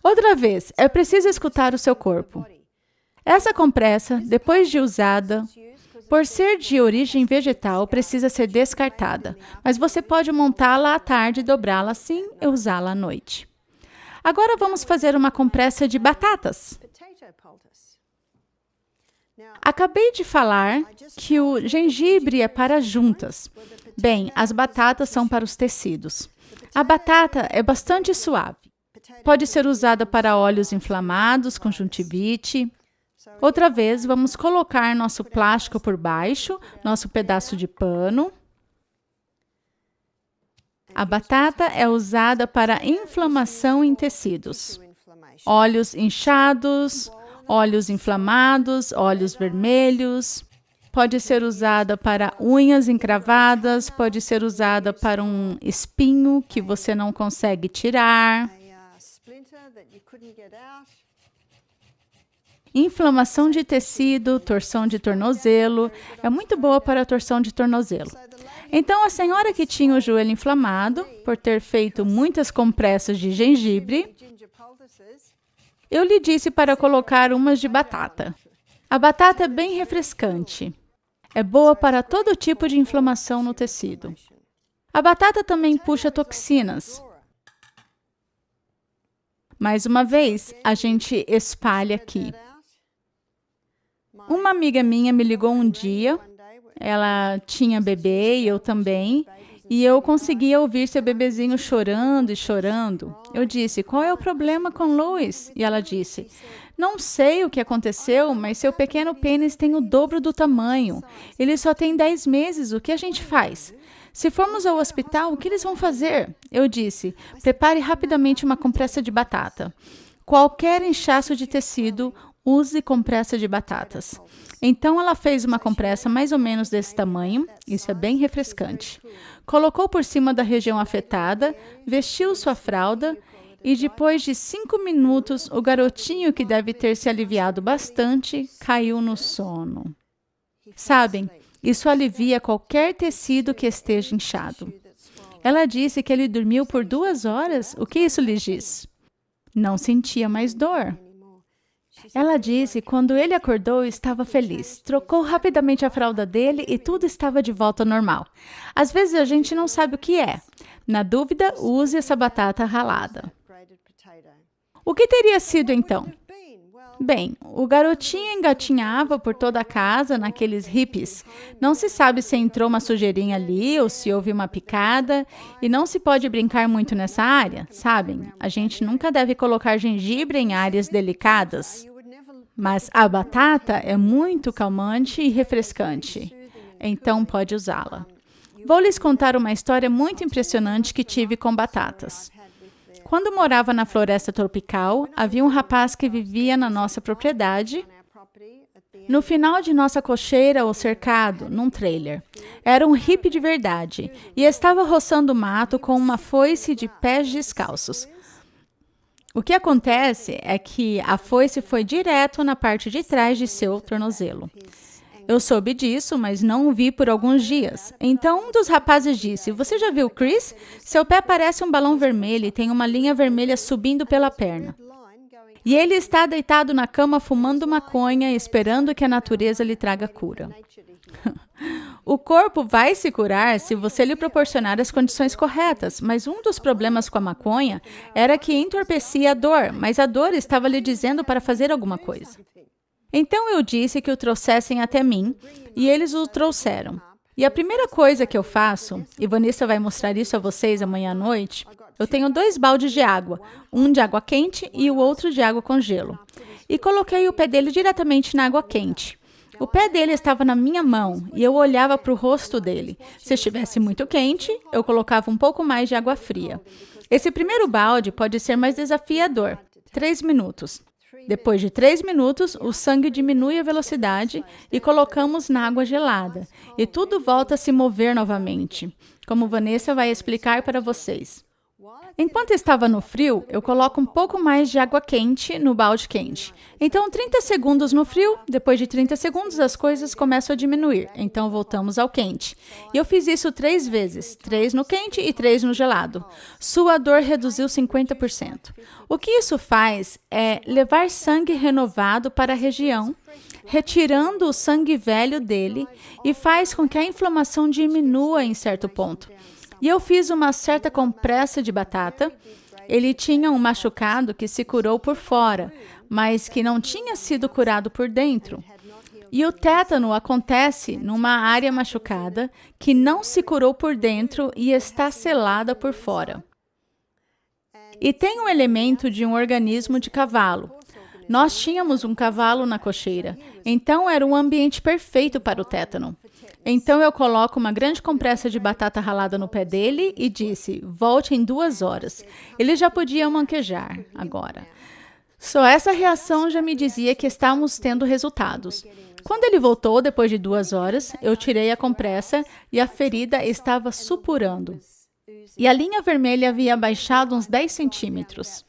Outra vez, é preciso escutar o seu corpo. Essa compressa, depois de usada, por ser de origem vegetal, precisa ser descartada, mas você pode montá-la à tarde, dobrá-la assim e usá-la à noite. Agora vamos fazer uma compressa de batatas. Acabei de falar que o gengibre é para as juntas. Bem, as batatas são para os tecidos. A batata é bastante suave. Pode ser usada para olhos inflamados, conjuntivite. Outra vez, vamos colocar nosso plástico por baixo, nosso pedaço de pano. A batata é usada para inflamação em tecidos. Olhos inchados, olhos inflamados, olhos vermelhos. Pode ser usada para unhas encravadas, pode ser usada para um espinho que você não consegue tirar. Inflamação de tecido, torção de tornozelo, é muito boa para a torção de tornozelo. Então, a senhora que tinha o joelho inflamado, por ter feito muitas compressas de gengibre, eu lhe disse para colocar umas de batata. A batata é bem refrescante. É boa para todo tipo de inflamação no tecido. A batata também puxa toxinas. Mais uma vez, a gente espalha aqui. Uma amiga minha me ligou um dia, ela tinha bebê e eu também, e eu conseguia ouvir seu bebezinho chorando e chorando. Eu disse, qual é o problema com Louis? E ela disse, não sei o que aconteceu, mas seu pequeno pênis tem o dobro do tamanho. Ele só tem 10 meses, o que a gente faz? Se formos ao hospital, o que eles vão fazer? Eu disse, prepare rapidamente uma compressa de batata. Qualquer inchaço de tecido, use compressa de batatas. Então, ela fez uma compressa mais ou menos desse tamanho, isso é bem refrescante. Colocou por cima da região afetada, vestiu sua fralda e depois de 5 minutos, o garotinho, que deve ter se aliviado bastante, caiu no sono. Sabem, isso alivia qualquer tecido que esteja inchado. Ela disse que ele dormiu por 2 horas. O que isso lhe diz? Não sentia mais dor. Ela disse que quando ele acordou, estava feliz. Trocou rapidamente a fralda dele e tudo estava de volta ao normal. Às vezes a gente não sabe o que é. Na dúvida, use essa batata ralada. O que teria sido então? Bem, o garotinho engatinhava por toda a casa naqueles hippies. Não se sabe se entrou uma sujeirinha ali ou se houve uma picada. E não se pode brincar muito nessa área, sabem? A gente nunca deve colocar gengibre em áreas delicadas. Mas a batata é muito calmante e refrescante. Então pode usá-la. Vou lhes contar uma história muito impressionante que tive com batatas. Quando morava na floresta tropical, havia um rapaz que vivia na nossa propriedade, no final de nossa cocheira ou cercado, num trailer. Era um hippie de verdade e estava roçando o mato com uma foice de pés descalços. O que acontece é que a foice foi direto na parte de trás de seu tornozelo. Eu soube disso, mas não o vi por alguns dias. Então, um dos rapazes disse, você já viu Chris? Seu pé parece um balão vermelho e tem uma linha vermelha subindo pela perna. E ele está deitado na cama fumando maconha, esperando que a natureza lhe traga cura. O corpo vai se curar se você lhe proporcionar as condições corretas, mas um dos problemas com a maconha era que entorpecia a dor, mas a dor estava lhe dizendo para fazer alguma coisa. Então eu disse que o trouxessem até mim, e eles o trouxeram. E a primeira coisa que eu faço, e Vanessa vai mostrar isso a vocês amanhã à noite, eu tenho 2 baldes de água, um de água quente e o outro de água com gelo. E coloquei o pé dele diretamente na água quente. O pé dele estava na minha mão e eu olhava para o rosto dele. Se estivesse muito quente, eu colocava um pouco mais de água fria. Esse primeiro balde pode ser mais desafiador, 3 minutos. Depois de 3 minutos, o sangue diminui a velocidade e colocamos na água gelada. E tudo volta a se mover novamente, como Vanessa vai explicar para vocês. Enquanto estava no frio, eu coloco um pouco mais de água quente no balde quente. Então, 30 segundos no frio, depois de 30 segundos as coisas começam a diminuir. Então, voltamos ao quente. E eu fiz isso 3 vezes, 3 no quente e 3 no gelado. Sua dor reduziu 50%. O que isso faz é levar sangue renovado para a região, retirando o sangue velho dele e faz com que a inflamação diminua em certo ponto. E eu fiz uma certa compressa de batata. Ele tinha um machucado que se curou por fora, mas que não tinha sido curado por dentro. E o tétano acontece numa área machucada que não se curou por dentro e está selada por fora. E tem um elemento de um organismo de cavalo. Nós tínhamos um cavalo na cocheira, então era um ambiente perfeito para o tétano. Então eu coloco uma grande compressa de batata ralada no pé dele e disse, volte em 2 horas. Ele já podia manquejar agora. Só essa reação já me dizia que estávamos tendo resultados. Quando ele voltou, depois de 2 horas, eu tirei a compressa e a ferida estava supurando. E a linha vermelha havia baixado uns 10 centímetros.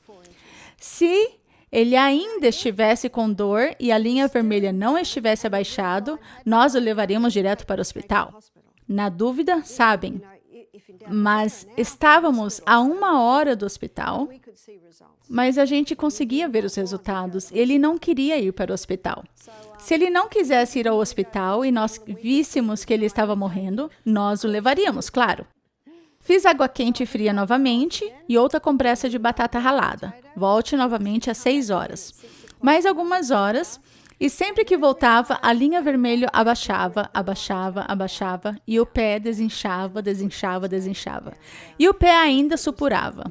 Se ele ainda estivesse com dor e a linha vermelha não estivesse abaixado, nós o levaríamos direto para o hospital. Na dúvida, sabem. Mas estávamos a 1 hora do hospital, mas a gente conseguia ver os resultados. Ele não queria ir para o hospital. Se ele não quisesse ir ao hospital e nós víssemos que ele estava morrendo, nós o levaríamos, claro. Fiz água quente e fria novamente e outra compressa de batata ralada. Volte novamente às 6 horas. Mais algumas horas, e sempre que voltava, a linha vermelha abaixava, abaixava, abaixava, e o pé desinchava, desinchava, desinchava. E o pé ainda supurava.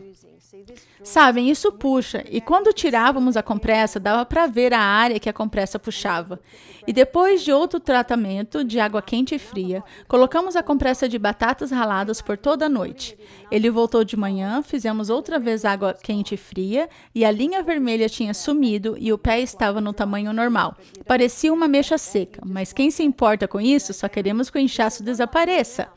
Sabem, isso puxa, e quando tirávamos a compressa, dava para ver a área que a compressa puxava. E depois de outro tratamento de água quente e fria, colocamos a compressa de batatas raladas por toda a noite. Ele voltou de manhã, fizemos outra vez água quente e fria, e a linha vermelha tinha sumido e o pé estava no tamanho normal. Parecia uma mecha seca, mas quem se importa com isso? Só queremos que o inchaço desapareça.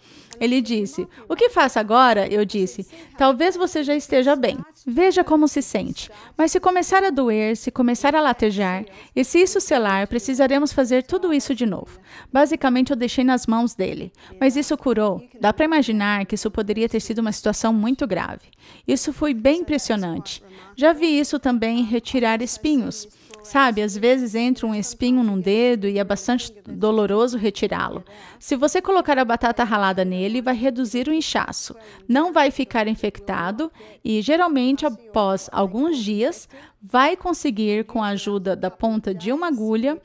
Ele disse, o que faço agora? Eu disse, talvez você já esteja bem. Veja como se sente. Mas se começar a doer, se começar a latejar, e se isso selar, precisaremos fazer tudo isso de novo. Basicamente, eu deixei nas mãos dele. Mas isso curou. Dá para imaginar que isso poderia ter sido uma situação muito grave. Isso foi bem impressionante. Já vi isso também em retirar espinhos. Sabe, às vezes entra um espinho num dedo e é bastante doloroso retirá-lo. Se você colocar a batata ralada nele, vai reduzir o inchaço. Não vai ficar infectado e, geralmente, após alguns dias, vai conseguir, com a ajuda da ponta de uma agulha,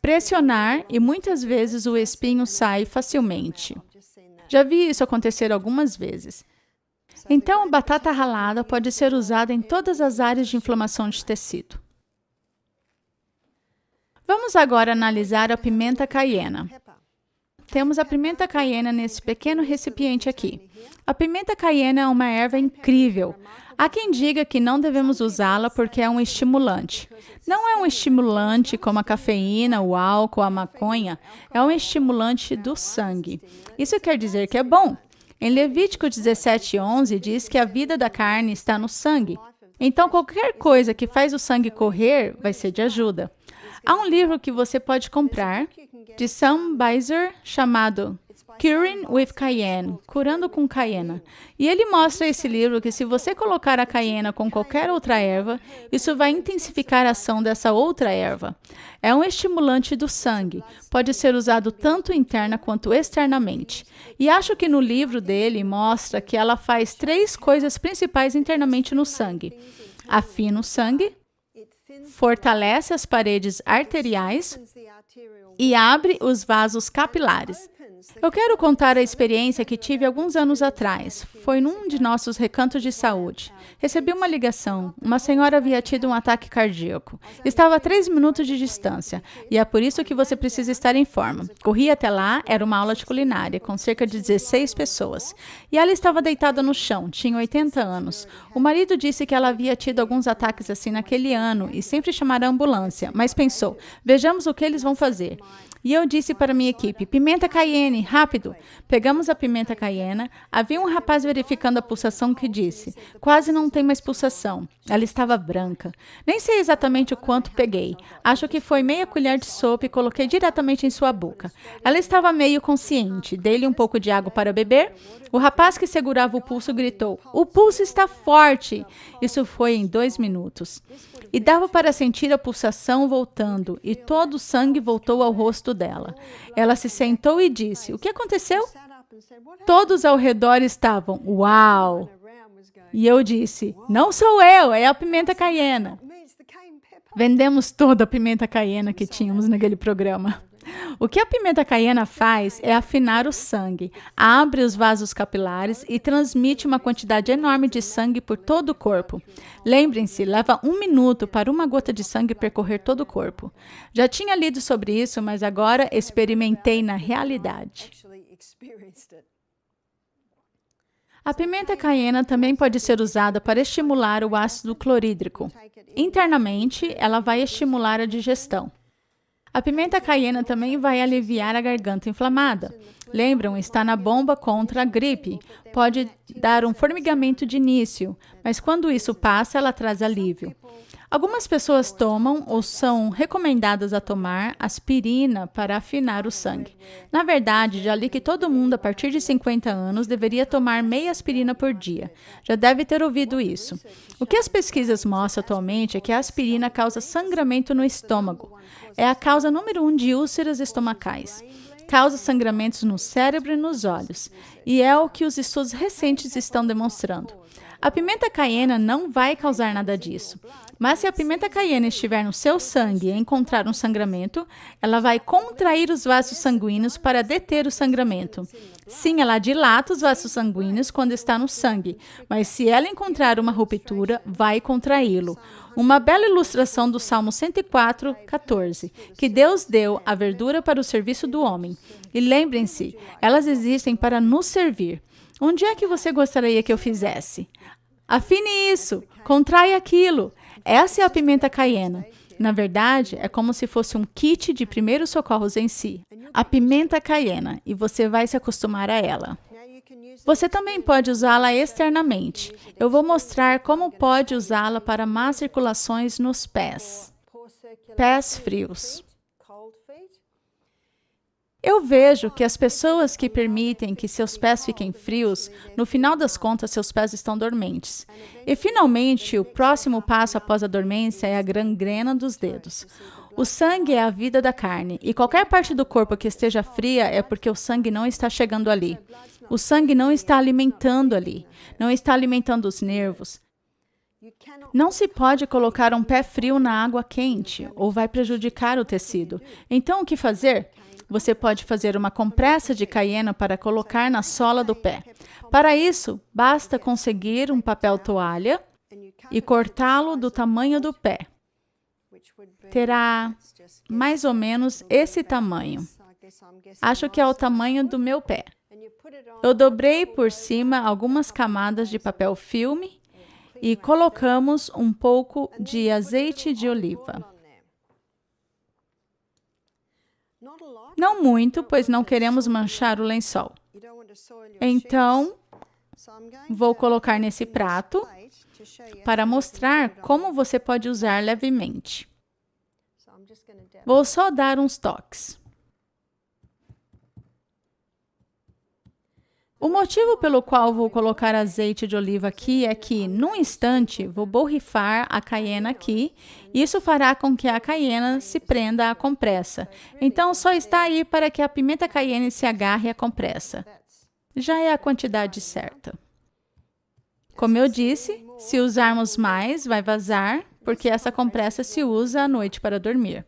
pressionar e muitas vezes o espinho sai facilmente. Já vi isso acontecer algumas vezes. Então, a batata ralada pode ser usada em todas as áreas de inflamação de tecido. Vamos agora analisar a pimenta caiena. Temos a pimenta caiena nesse pequeno recipiente aqui. A pimenta caiena é uma erva incrível. Há quem diga que não devemos usá-la porque é um estimulante. Não é um estimulante como a cafeína, o álcool, a maconha. É um estimulante do sangue. Isso quer dizer que é bom. Em Levítico 17:11 diz que a vida da carne está no sangue. Então, qualquer coisa que faz o sangue correr vai ser de ajuda. Há um livro que você pode comprar, de Sam Beiser, chamado Curing with Cayenne, Curando com Cayena. E ele mostra esse livro que se você colocar a cayena com qualquer outra erva, isso vai intensificar a ação dessa outra erva. É um estimulante do sangue, pode ser usado tanto interna quanto externamente. E acho que no livro dele mostra que ela faz 3 coisas principais internamente no sangue. Afina o sangue, fortalece as paredes arteriais e abre os vasos capilares. Eu quero contar a experiência que tive alguns anos atrás. Foi num de nossos recantos de saúde. Recebi uma ligação. Uma senhora havia tido um ataque cardíaco. Estava a 3 minutos de distância. E é por isso que você precisa estar em forma. Corri até lá, era uma aula de culinária, com cerca de 16 pessoas. E ela estava deitada no chão, tinha 80 anos. O marido disse que ela havia tido alguns ataques assim naquele ano e sempre chamaram a ambulância. Mas pensou, vejamos o que eles vão fazer. E eu disse para minha equipe, pimenta cayenne, cayenne, rápido! Pegamos a pimenta cayenne. Havia um rapaz verificando a pulsação que disse, quase não tem mais pulsação. Ela estava branca. Nem sei exatamente o quanto peguei. Acho que foi meia colher de sopa e coloquei diretamente em sua boca. Ela estava meio consciente. Dei-lhe um pouco de água para beber. O rapaz que segurava o pulso gritou, o pulso está forte! Isso foi em 2 minutos. E dava para sentir a pulsação voltando, e todo o sangue voltou ao rosto dela. Ela se sentou e disse, o que aconteceu? Todos ao redor estavam, uau! E eu disse, não sou eu, é a pimenta caiena. Vendemos toda a pimenta caiena que tínhamos naquele programa. O que a pimenta caiena faz é afinar o sangue, abre os vasos capilares e transmite uma quantidade enorme de sangue por todo o corpo. Lembrem-se, leva 1 minuto para uma gota de sangue percorrer todo o corpo. Já tinha lido sobre isso, mas agora experimentei na realidade. A pimenta caiena também pode ser usada para estimular o ácido clorídrico. Internamente, ela vai estimular a digestão. A pimenta caiena também vai aliviar a garganta inflamada. Lembram, está na bomba contra a gripe. Pode dar um formigamento de início, mas quando isso passa, ela traz alívio. Algumas pessoas tomam ou são recomendadas a tomar aspirina para afinar o sangue. Na verdade, já li que todo mundo a partir de 50 anos deveria tomar meia aspirina por dia. Já deve ter ouvido isso. O que as pesquisas mostram atualmente é que a aspirina causa sangramento no estômago. É a causa número 1 de úlceras estomacais. Causa sangramentos no cérebro e nos olhos. E é o que os estudos recentes estão demonstrando. A pimenta caiena não vai causar nada disso. Mas se a pimenta caiena estiver no seu sangue e encontrar um sangramento, ela vai contrair os vasos sanguíneos para deter o sangramento. Sim, ela dilata os vasos sanguíneos quando está no sangue, mas se ela encontrar uma ruptura, vai contraí-lo. Uma bela ilustração do Salmo 104, 14, que Deus deu a verdura para o serviço do homem. E lembrem-se, elas existem para nos servir. Onde é que você gostaria que eu fizesse? Afine isso, contrai aquilo. Essa é a pimenta caiena. Na verdade, é como se fosse um kit de primeiros socorros em si. A pimenta caiena, e você vai se acostumar a ela. Você também pode usá-la externamente. Eu vou mostrar como pode usá-la para más circulações nos pés. Pés frios. Eu vejo que as pessoas que permitem que seus pés fiquem frios, no final das contas, seus pés estão dormentes. E, finalmente, o próximo passo após a dormência é a gangrena dos dedos. O sangue é a vida da carne, e qualquer parte do corpo que esteja fria é porque o sangue não está chegando ali. O sangue não está alimentando ali, não está alimentando os nervos. Não se pode colocar um pé frio na água quente, ou vai prejudicar o tecido. Então, o que fazer? Você pode fazer uma compressa de caiena para colocar na sola do pé. Para isso, basta conseguir um papel toalha e cortá-lo do tamanho do pé. Terá mais ou menos esse tamanho. Acho que é o tamanho do meu pé. Eu dobrei por cima algumas camadas de papel filme e colocamos um pouco de azeite de oliva. Não muito, pois não queremos manchar o lençol. Então, vou colocar nesse prato para mostrar como você pode usar levemente. Vou só dar uns toques. O motivo pelo qual vou colocar azeite de oliva aqui é que, num instante, vou borrifar a caiena aqui. Isso fará com que a caiena se prenda à compressa. Então, só está aí para que a pimenta caiena se agarre à compressa. Já é a quantidade certa. Como eu disse, se usarmos mais, vai vazar, porque essa compressa se usa à noite para dormir.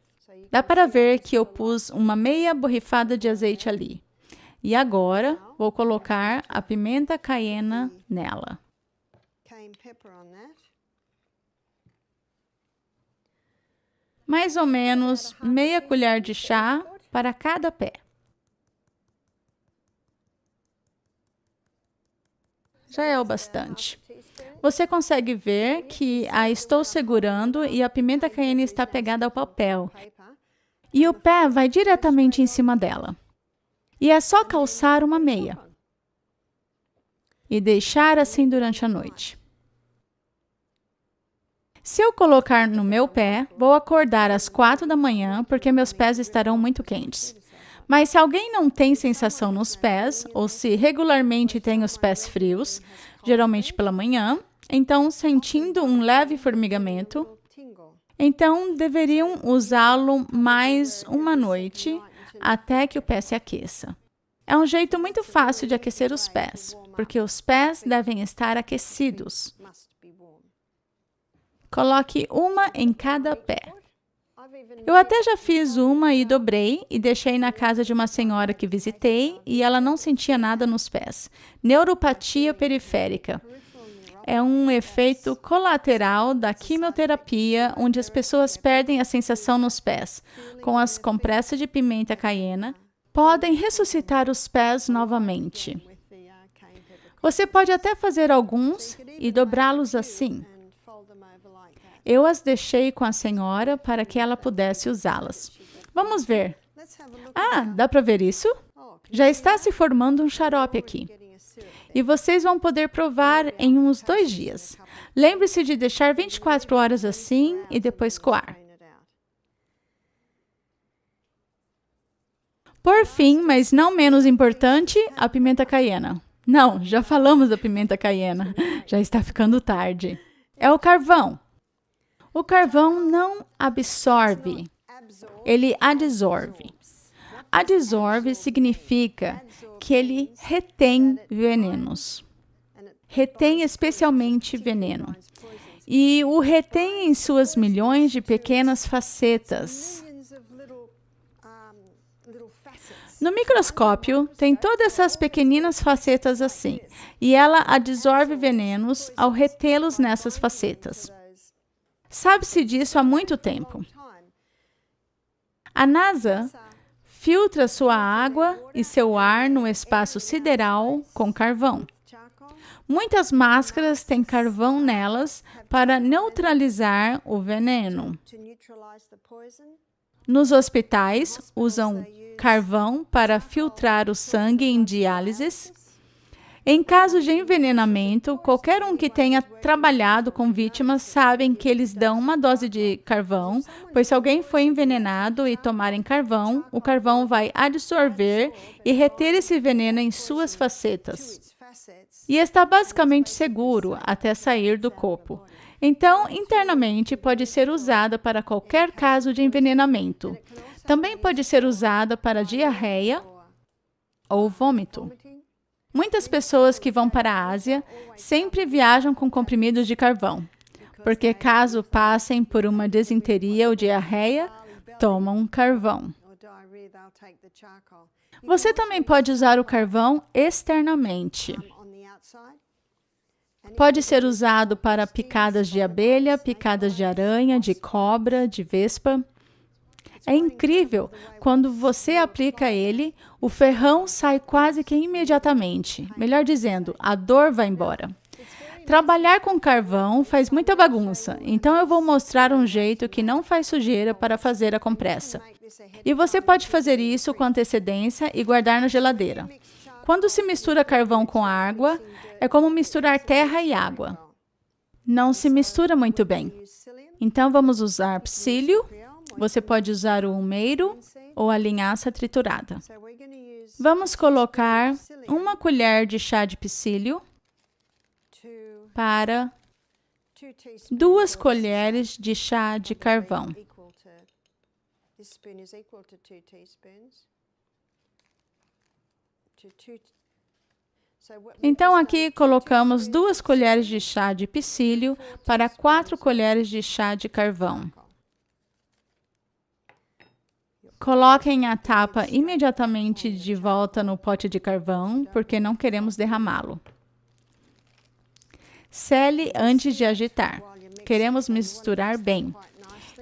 Dá para ver que eu pus uma meia borrifada de azeite ali. E agora, vou colocar a pimenta caiena nela. Mais ou menos meia colher de chá para cada pé. Já é o bastante. Você consegue ver que a estou segurando e a pimenta caiena está pegada ao papel. E o pé vai diretamente em cima dela. E é só calçar uma meia e deixar assim durante a noite. Se eu colocar no meu pé, vou acordar às 4 da manhã porque meus pés estarão muito quentes. Mas se alguém não tem sensação nos pés, ou se regularmente tem os pés frios, geralmente pela manhã, então sentindo um leve formigamento, então deveriam usá-lo mais uma noite até que o pé se aqueça. É um jeito muito fácil de aquecer os pés, porque os pés devem estar aquecidos. Coloque uma em cada pé. Eu até já fiz uma e dobrei e deixei na casa de uma senhora que visitei e ela não sentia nada nos pés. Neuropatia periférica. É um efeito colateral da quimioterapia, onde as pessoas perdem a sensação nos pés. Com as compressas de pimenta caiena, podem ressuscitar os pés novamente. Você pode até fazer alguns e dobrá-los assim. Eu as deixei com a senhora para que ela pudesse usá-las. Vamos ver. Ah, dá para ver isso? Já está se formando um xarope aqui. E vocês vão poder provar em uns 2 dias. Lembre-se de deixar 24 horas assim e depois coar. Por fim, mas não menos importante, a pimenta caiena. Não, já falamos da pimenta caiena. Já está ficando tarde. É o carvão. O carvão não absorve, ele adsorve. Adsorve significa que ele retém venenos. Retém especialmente veneno. E o retém em suas milhões de pequenas facetas. No microscópio, tem todas essas pequeninas facetas assim, e ela adsorve venenos ao retê-los nessas facetas. Sabe-se disso há muito tempo. A NASA filtra sua água e seu ar no espaço sideral com carvão. Muitas máscaras têm carvão nelas para neutralizar o veneno. Nos hospitais, usam carvão para filtrar o sangue em diálise. Em caso de envenenamento, qualquer um que tenha trabalhado com vítimas sabe que eles dão uma dose de carvão, pois se alguém foi envenenado e tomarem carvão, o carvão vai absorver e reter esse veneno em suas facetas. E está basicamente seguro até sair do corpo. Então, internamente, pode ser usada para qualquer caso de envenenamento. Também pode ser usada para diarreia ou vômito. Muitas pessoas que vão para a Ásia sempre viajam com comprimidos de carvão, porque caso passem por uma desinteria ou diarreia, tomam carvão. Você também pode usar o carvão externamente. Pode ser usado para picadas de abelha, picadas de aranha, de cobra, de vespa. É incrível, quando você aplica ele, o ferrão sai quase que imediatamente. Melhor dizendo, a dor vai embora. Trabalhar com carvão faz muita bagunça, então eu vou mostrar um jeito que não faz sujeira para fazer a compressa. E você pode fazer isso com antecedência e guardar na geladeira. Quando se mistura carvão com água, é como misturar terra e água. Não se mistura muito bem. Então vamos usar psyllium. Você pode usar o umeiro ou a linhaça triturada. Vamos colocar 1 colher de chá de psyllium para 2 colheres de chá de carvão. Então, aqui colocamos 2 colheres de chá de psyllium para 4 colheres de chá de carvão. Coloquem a tapa imediatamente de volta no pote de carvão, porque não queremos derramá-lo. Sele antes de agitar. Queremos misturar bem.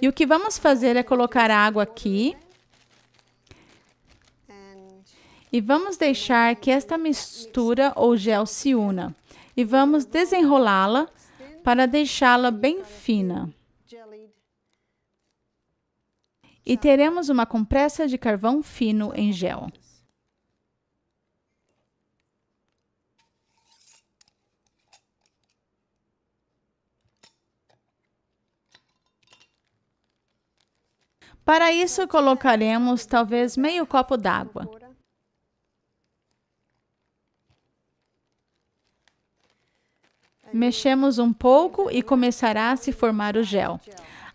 E o que vamos fazer é colocar a água aqui. E vamos deixar que esta mistura ou gel se una. E vamos desenrolá-la para deixá-la bem fina. E teremos uma compressa de carvão fino em gel. Para isso, colocaremos talvez meio copo d'água. Mexemos um pouco e começará a se formar o gel.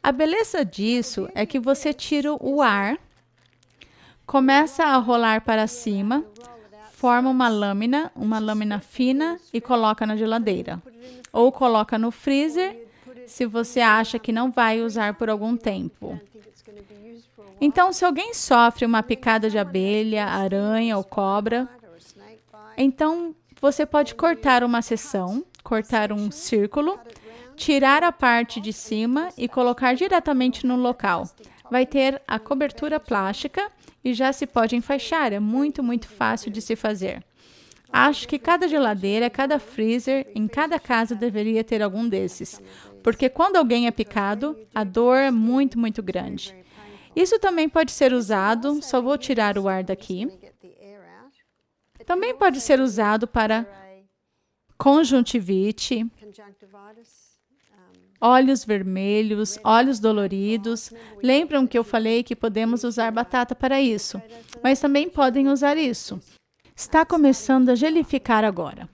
A beleza disso é que você tira o ar, começa a rolar para cima, forma uma lâmina fina e coloca na geladeira. Ou coloca no freezer, se você acha que não vai usar por algum tempo. Então, se alguém sofre uma picada de abelha, aranha ou cobra, então você pode cortar uma seção, cortar um círculo, tirar a parte de cima e colocar diretamente no local. Vai ter a cobertura plástica e já se pode enfaixar. É muito, muito fácil de se fazer. Acho que cada geladeira, cada freezer, em cada casa deveria ter algum desses. Porque quando alguém é picado, a dor é muito, muito grande. Isso também pode ser usado, só vou tirar o ar daqui. Também pode ser usado para conjuntivite, olhos vermelhos, olhos doloridos. Lembram que eu falei que podemos usar batata para isso, mas também podem usar isso. Está começando a gelificar agora.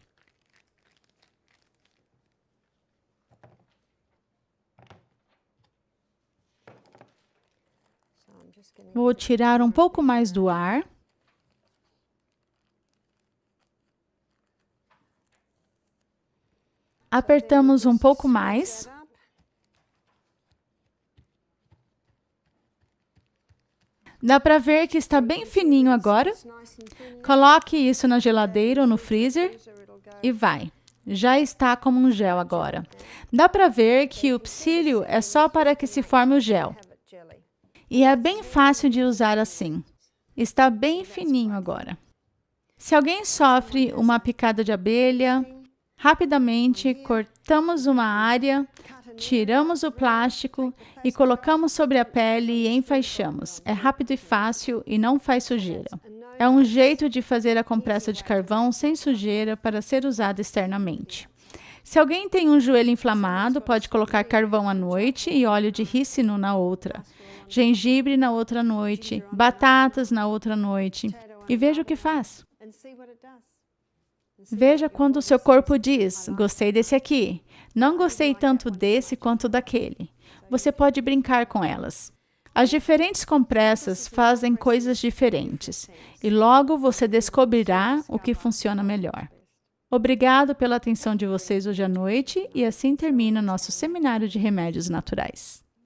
Vou tirar um pouco mais do ar. Apertamos um pouco mais. Dá para ver que está bem fininho agora. Coloque isso na geladeira ou no freezer e vai. Já está como um gel agora. Dá para ver que o psyllium é só para que se forme o gel. E é bem fácil de usar assim. Está bem fininho agora. Se alguém sofre uma picada de abelha, rapidamente cortamos uma área, tiramos o plástico e colocamos sobre a pele e enfaixamos. É rápido e fácil e não faz sujeira. É um jeito de fazer a compressa de carvão sem sujeira para ser usada externamente. Se alguém tem um joelho inflamado, pode colocar carvão à noite e óleo de rícino na outra. Gengibre na outra noite, batatas na outra noite. E veja o que faz. Veja quando o seu corpo diz, gostei desse aqui, não gostei tanto desse quanto daquele. Você pode brincar com elas. As diferentes compressas fazem coisas diferentes e logo você descobrirá o que funciona melhor. Obrigado pela atenção de vocês hoje à noite e assim termina nosso seminário de remédios naturais.